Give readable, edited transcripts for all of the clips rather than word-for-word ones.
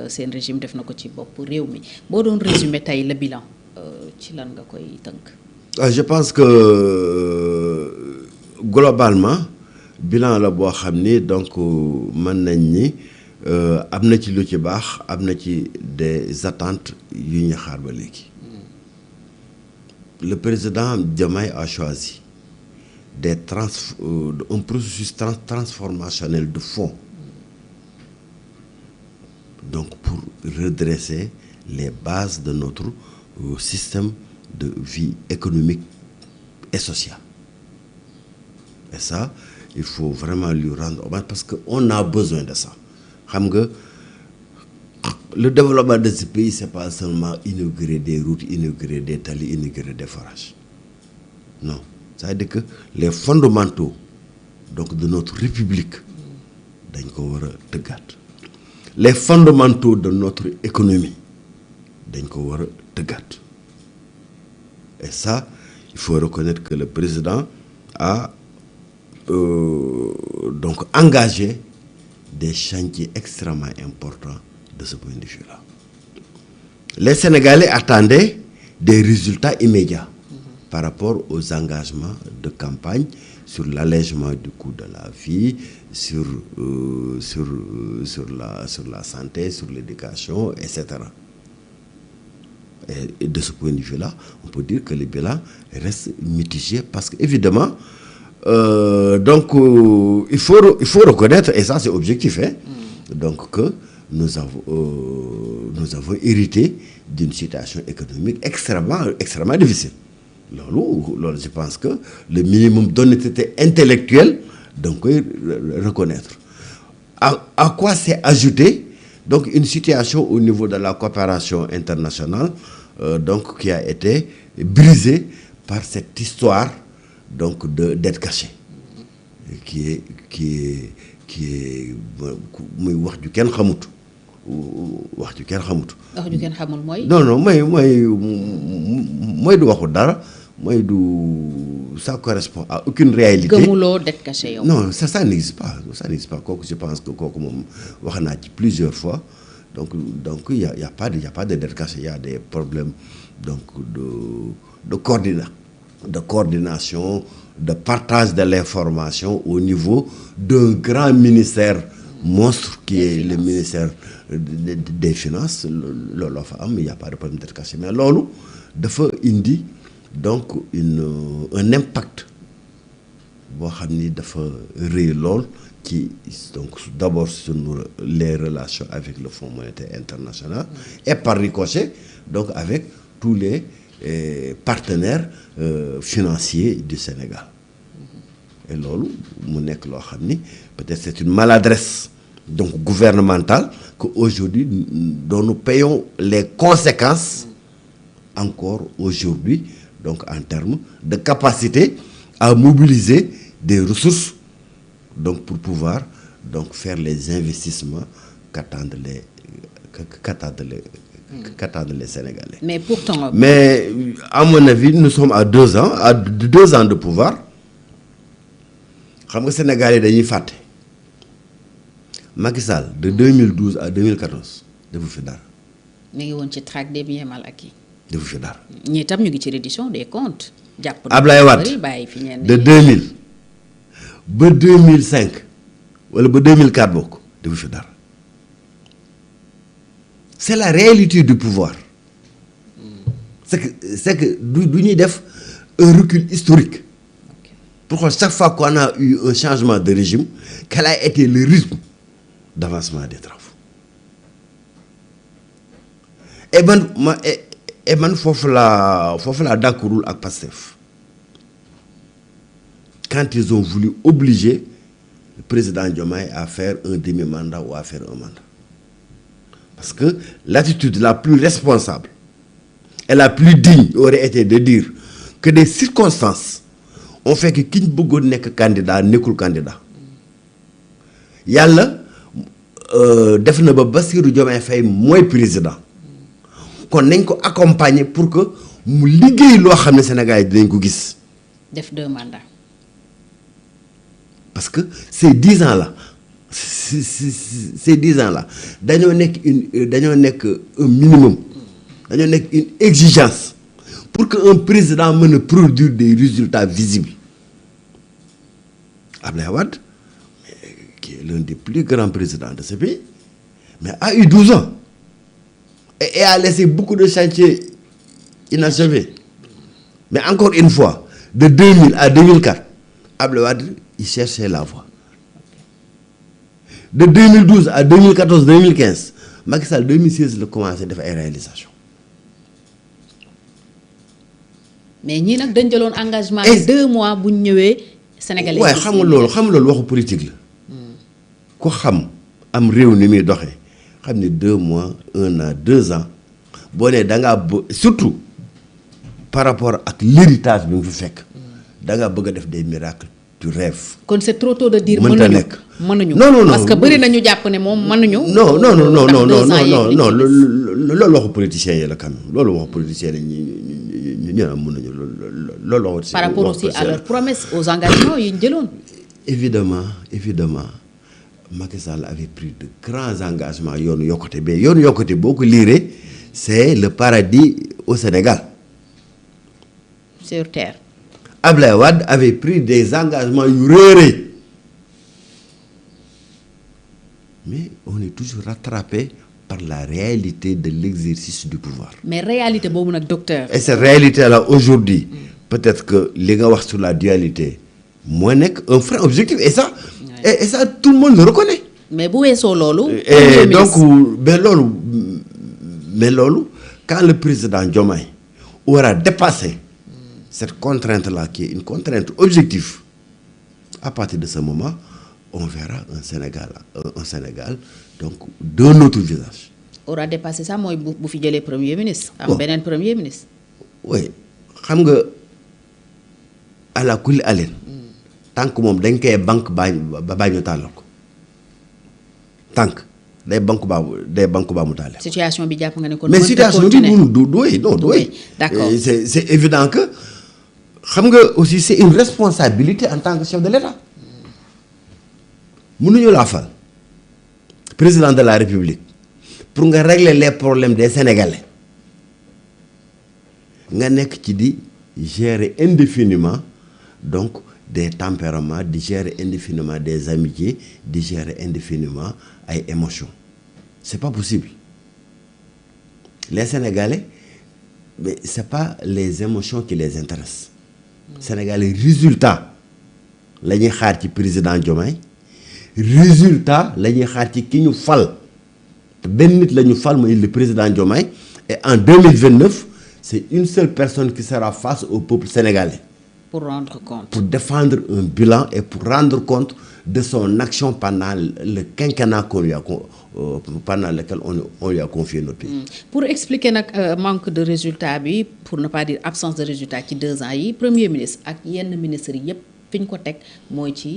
seen régime def na ko ci bopp réew mi boo doon résumé tey le bilan ci lan nga koy tënk. Je pense que globalement bilan la boo xam ni donc mën nañ ni am na ci lu ci baax am na ci des attentes yu ñu xaar ba léegi. Le président Diomaye a choisi un processus transformationnel de fond donc pour redresser les bases de notre système de vie économique et sociale. Et ça, il faut vraiment lui rendre hommage parce qu'on a besoin de ça. Xam nga le développement de ce pays, c'est pas seulement inaugurer des routes, inaugurer des talis, inaugurer des forages. Non, ça veut dire que les fondamentaux donc de notre république dañ ko war a tëggaat. Les fondamentaux de notre économie dañ ko war a tëggaat. Et ça, il faut reconnaître que le président a donc engagé des chantiers extrêmement importants de ce point de vue-là. Les Sénégalais attendaient des résultats immédiats par rapport aux engagements de campagne sur l'allègement du coût de la vie, sur la santé, sur l'éducation, etc. Et de ce point de vue-là, on peut dire que le bilan reste mitigé parce qu'évidemment, il faut reconnaître, et ça c'est objectif, donc que nous avons hérité d'une situation économique extrêmement difficile. Loolu, je pense que le minimum d'honnêteté intellectuelle donc koy reconnaître. À quoi s'est ajouté donc une situation au niveau de la coopération internationale donc qui a été brisée par cette histoire donc de dette cachée qui est muy wax ju kenn xamut. wax ju kenn xamut. wax ju kenn xamul mooy. non mooy du waxu dara mooy du ça correspond à aucune réalité. gëmuloo dette cachée yow. non ça n'existe pas kooku je pense que kooku moom wax naa ci plusieurs fois donc il y a pas de dette cachée, il y a des problèmes donc de coordination, de partage de l'information au niveau d'un grand ministère monstre qui est le ministère des Finances. Loolu fa am, il y a pas de problème de dette cachée, mais loolu dafa indi donc un impact boo xam ni dafa rëy lool ci donc d'abord sur les relations avec le Fonds monétaire international et par ricochet donc avec tous les partenaires financiers du Sénégal. Et loolu mu nekk loo xam ni peut-être c'est une maladresse donc gouvernementale que aujourd'hui dont nous payons les conséquences encore aujourd'hui donc en termes de capacité à mobiliser des ressources donc pour pouvoir donc faire les investissements qu'attendent les Sénégalais. Mais pourtant. Mais à mon avis, nous sommes à 2 ans de pouvoir. Xam nga Sénégalais dañuy fàtte Macky Sall de 2012 à 2014 defu fi dara. mi ngi woon ci traque des biens mal acquis. defu fi dara. ñii tam ñu ngi ci reddition des comptes. jàpp Ablaye Wade de 2000 ba 2005 wala ba 2004 bokk defu fi dara. C'est la réalité du pouvoir. C'est que du ñuy def un recul historique. Pourquoi chaque fois qu'on a eu un changement de régime, quel a été le rythme d'avancement des travaux? Et man foofu la d'accordul ak Pastef. Quand ils ont voulu obliger le président Diomaye à faire un demi-mandat ou à faire un mandat. Parce que l'attitude la plus responsable et la plus digne aurait été de dire que des circonstances ont fait que ki ñu bëggoon nekk candidat nekkul candidat. Yàlla def na ba Bassirou Diomaye Faye mooy président. Kon nañ ko accompagner pour que mu liggéey loo xam ne Sénégal yi dinañ ko gis. def 2 mandats. Parce que ces 10 ans là ces 10 ans-là, dañoo nekk un minimum, dañoo nekk une exigence pour qu'un président mën produire des résultats visibles. Abdoulaye Wade, qui est l'un des plus grands présidents de ce pays, mais a eu 12 ans et a laissé beaucoup de chantiers inachevés. Mais encore une fois, de 2000 à 2004, Abdoulaye Wade, il cherchait la voie. De 2012 à 2014-2015, Macky Sall 2016 a commencé à faire des réalisations. Mais ñi nak dañ jëlone engagement 2 mois bu ñëwé sénégalais. Ouais, xam nga loolu waxu politique la. Ko xam am réew ni mi doxé, xam ni 2 mois, 1 an, 2 ans, bo né da nga surtout par rapport ak l'héritage bi mu fi fekk, da nga bëgg def des miracles. Tu rêves. Kon c'est trop tôt de dire mënuñu. Non. Parce que bari nañu japp né mom mënuñu. Non. Loolu waxu politiciens yi la quand même. Loolu waxu politiciens yi ñu am mënuñu loolu waxu. Par rapport aussi à leurs promesses, aux engagements yi ñu jëloon. Évidemment, Macky Sall avait pris de grands engagements yoonu yokkute ba yoonu yokkute boo ko liiree c'est le paradis au Sénégal. Sur terre. Abdoulaye Wade avait pris des engagements rérés. Mais on est toujours rattrapé par la réalité de l'exercice du pouvoir. Mais réalité, bon, docteur. Et cette réalité-là, aujourd'hui, peut-être que les gars sur la dualité, moi, un frein objectif. Et ça, et ça, tout le monde le reconnaît. Mais où est ce lolo? Et donc, mais lolo, quand le président Diomaye aura dépassé cette contrainte-là, qui est une contrainte objective, à partir de ce moment, on verra un Sénégal donc d'un autre visage. Aura dépassé ça, moi, vous faites le premier ministre, un premier ministre. Oui, xam nga ala kulli alen tant que moom dañ koy banque ba ñu tàllal ko tant day banque ba mu tàllal. Situation bi jàpp nga ne kon. Mais situation bi oui. D'accord. C'est évident que xam nga aussi c'est une responsabilité en tant que chef de l'État. Mënuñu la fal président de la République pour nga régler les problèmes des Sénégalais nga nekk ci di gérer indéfiniment donc des tempéraments, de gérer indéfiniment des amitiés, de gérer indéfiniment ay émotions. C'est pas possible. Les Sénégalais, mais c'est pas les émotions qui les intéressent. Sénégalais, résultat la ñuy xaar ci président Diomaye, résultat la ñuy xaar ci ki ñu fal te benn nit la ñu fal mooy le président Diomaye, et en 2029 c'est une seule personne qui sera face au peuple sénégalais. Pour rendre compte. Pour défendre un bilan et pour rendre compte de son action pendant le quinquennat pendant lequel on lui a confié notre pays. Pour expliquer le manque de résultats, pour ne pas dire absence de résultats qui 2 ans, le Premier ministre et yenn ministres yépp fiñ ko tek moy ci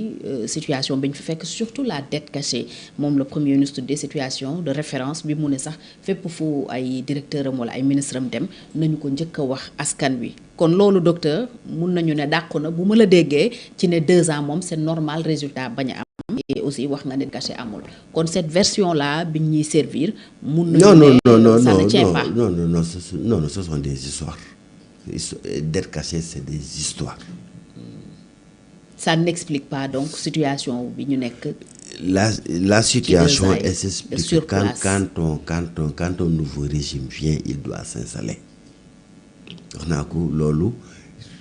situation biñ fi fekk surtout la dette cachée mom le premier ministre des situations de référence bi mu ne sax fépp fu ay directeur am wala ay ministre am dem nañu ko njëkk wax askan wi kon lolu docteur mun nañu ne dàqu na bu ma la déggee ci ne 2 ans mom c'est normal résultat bañ a am et aussi wax nga dette cachée amul kon cette version là biñ ñuy servir mun nañu ça ne tient pas. Non, ce sont des histoires. Dette cachée c'est des histoires. Ça n'explique pas donc situation bi ñu nekk. La situation elle s'explique quand un nouveau régime vient, il doit s'installer.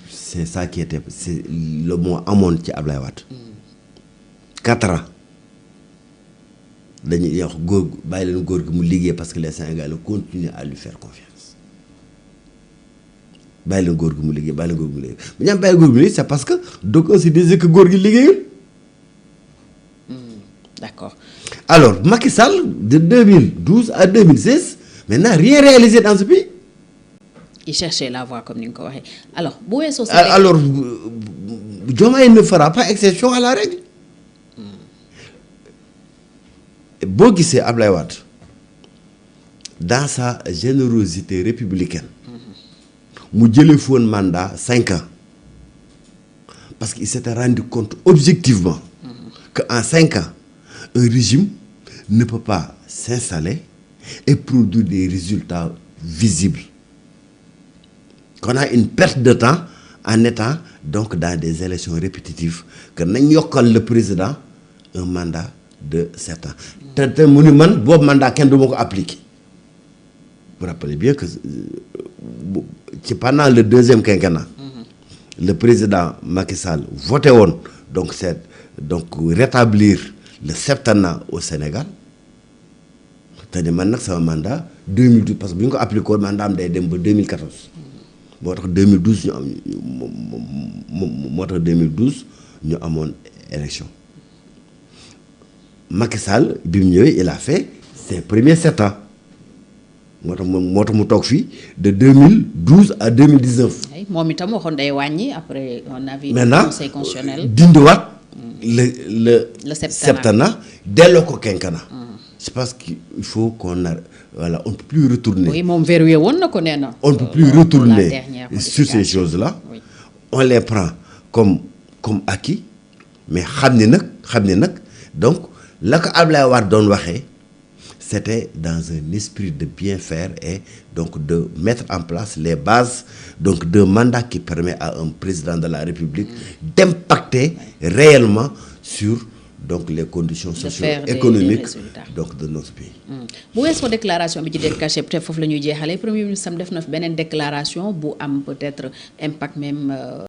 C'est ça qui était le mot amoon ci Ablaye Wade. 4 ans dañuy wax góor bàyyi leen góor gi mu liggéey parce que les Sénégalais continuent à lui faire confiance. Bàyyi leen góor gi mu liggéey bàyyi leen góor gi mu liggéey bu ñu am bàyyi góor gi mu liggéey c'est parce que donc on se disait que góor gi liggéeyul. D'accord. Alors Macky Sall de 2012 à 2016 mais n'a rien réalisé dans ce pays. Il cherchait la voie comme ni nga ko waxee alors bu weesoo. Alors Diomaye ne fera pas exception à la règle. Boo gisee Ablaye Wade dans sa générosité républicaine. mu jëlee foon mandat 5 ans parce qu'il s'était rendu compte objectivement que en 5 ans un régime ne peut pas s'installer et produire des résultats visibles. Qu'on a une perte de temps en étant donc dans des élections répétitives, que nañ yokkal le président un mandat de 7 ans. te mu ni man boobu mandat kenn du ma ko appliquer. Vous vous rappelez bien que pendant le deuxième quinquennat, le président Macky Sall voté woon donc rétablir le septennat au Sénégal. te ni man nag sama mandat 2012 parce que bu ñu ko appliqué woon mandat am day dem ba 2014. moo tax 2012 ñu am moo tax 2012 ñu amoon élection. Macky Sall bi mu ñëwee il a fait ses premiers 7 ans moo tax mu toog fii de 2012 à 2019. moom itam waxoon day wàññi après on a vu maintenant conseil constitutionnel dindiwaat le septennat delloo ko quinquennat. C'est parce qu'il faut qu'on a voilà, on ne peut plus retourner. Oui, mon verrouillé woon na ko nee na. On ne peut plus retourner sur ces choses-là. Oui. On les prend comme acquis, mais xam ni nag donc la ko Ablaye Wade doon waxee c'était dans un esprit de bien faire et donc de mettre en place les bases donc d'un mandat qui permet à un président de la République d'impacter réellement sur donc les conditions socio-économiques donc de notre pays. bu weesoo déclaration bi ci dette cachée peut-être foofu la ñuy jeexalee premier ministre am def na fi beneen déclaration bu am peut-être impact même.